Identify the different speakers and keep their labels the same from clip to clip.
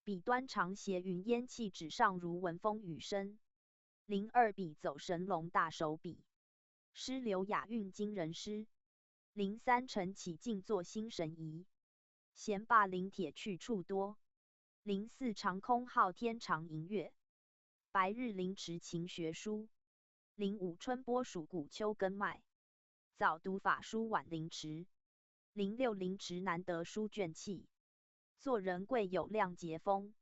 Speaker 1: 笔端长斜云烟气，纸上如闻风雨声。02笔走神龙大手笔，诗流雅韵惊人诗。03晨起静坐心神怡，闲罢临帖去处多。04长空昊天长吟月，白日临池勤学书。05春播属谷秋耕麦，早读法书晚临池。06临池难得书卷气，做人贵有亮节风。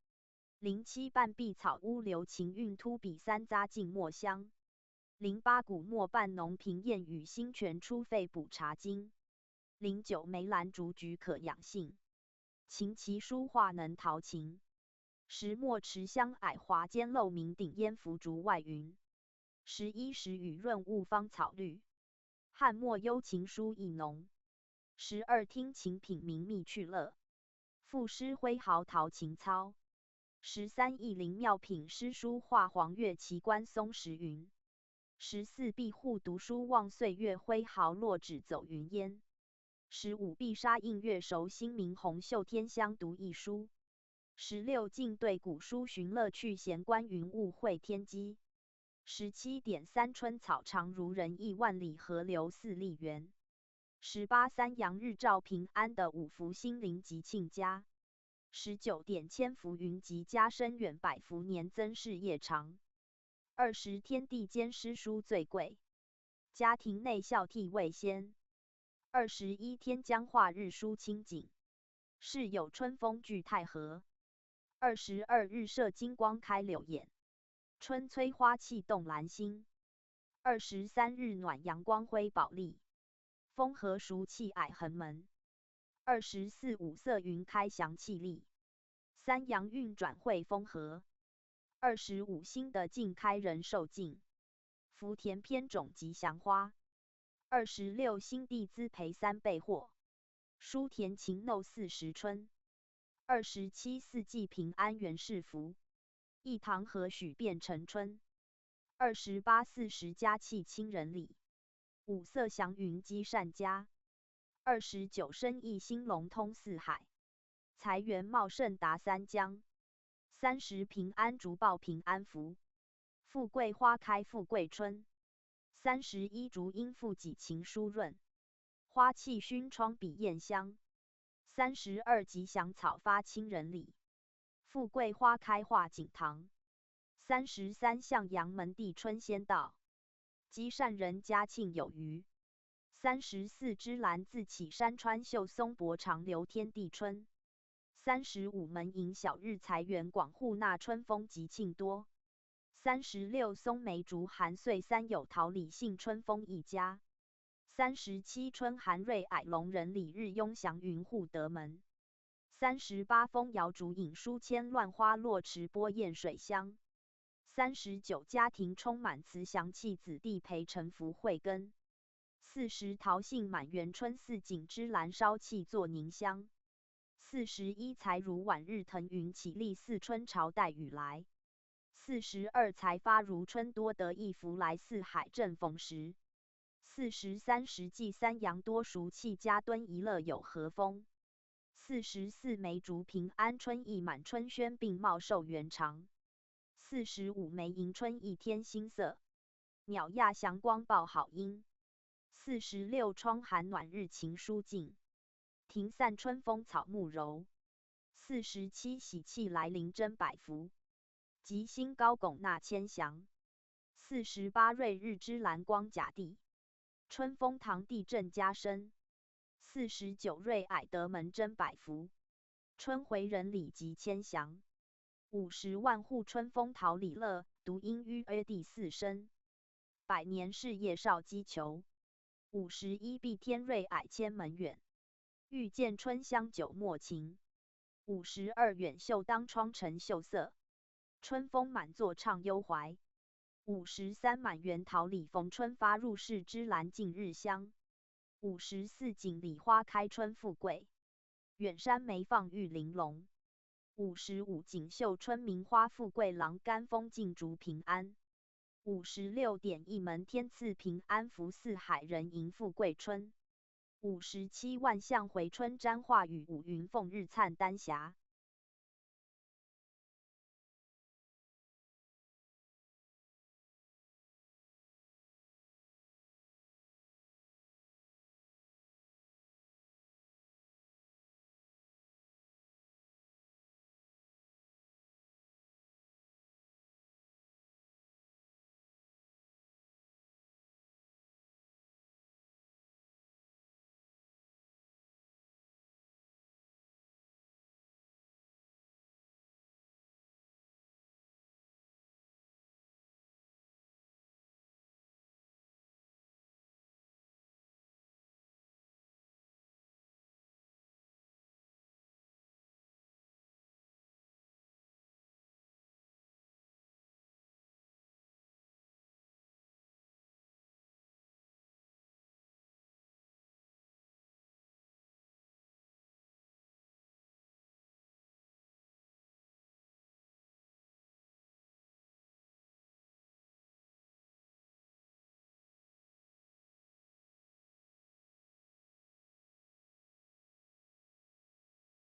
Speaker 1: 07半壁草屋留情韵突笔三匝静墨香。08古墨半浓平燕语新泉出肺补茶经。09梅兰竹菊可养性，琴棋书画能陶情。石墨池香霭华间漏明顶烟浮竹外云。11时雨润物芳草绿，汉墨幽情书意浓。12听琴品茗蜜趣乐，赋诗挥毫陶情操。13艺灵妙品诗书画黄月奇观松石云。14闭户读书望岁月挥毫落纸走云烟。15碧沙映月熟新明红袖天香读一书。16静对古书寻乐趣闲观云雾会天机。17点三春草长如人意万里河流似丽园。18三阳日照平安的五福心灵及庆家。19点千福云集家深远百福年增事业长。20天地间诗书最贵，家庭内孝悌为先。21天将化日书清景，世有春风聚太和。22日射金光开柳眼，春催花气动兰心。23日暖阳光辉宝丽，风和熟气矮横门。24五色云开祥气丽，三阳运转会风和。25星的静开人寿静，福田偏种吉祥花。26星地资培三倍货，书田勤耨40春。27四季平安元世福，一堂和许变成春。28四时佳气亲人里，五色祥云积善家。29生意兴隆通四海，财源茂盛达三江。30平安竹报平安福，富贵花开富贵春。31竹阴富己情疏润，花气熏窗比燕香。32吉祥草发亲人里，富贵花开画景堂。33向阳门第春先到，积善人家庆有余。34芝兰自起山川秀松柏长流天地春。35门迎小日财源广户纳春风吉庆多。36松梅竹寒岁三有桃李杏春风一家。37春寒瑞矮龙人里日雍祥云户德门。38风摇竹影书签乱花落池波燕水乡。39家庭充满慈祥气子弟培成福慧根。40桃杏满园春似锦芝兰烧气作凝香。41财如晚日腾云起立似春潮带雨来。42财发如春多得一福来似海正逢时。43时季三阳多熟气家敦一乐有和风。44梅竹平安春意满春轩并茂寿元长。45梅迎春一天新色，鸟亚祥光报好音。46窗寒暖日晴舒静，庭散春风草木柔。47喜气来临真百福，吉星高拱纳千祥。48瑞日之蓝光甲地，春风堂地正加深。49瑞矮德门真百福，春回人里吉千祥。50万户春风桃李乐，独音于第四声。百年事业少击球。51碧天瑞矮千门远，遇见春香久莫情。52远袖当窗成秀色，春风满座畅幽怀。53满园桃李逢春发入室芝兰尽日香。54锦鲤花开春富贵，远山梅放玉玲珑。55锦绣春名花富贵郎甘风劲竹平安。56点一门天赐平安福四海人迎富贵春。57万象回春沾化雨五云凤日灿丹霞。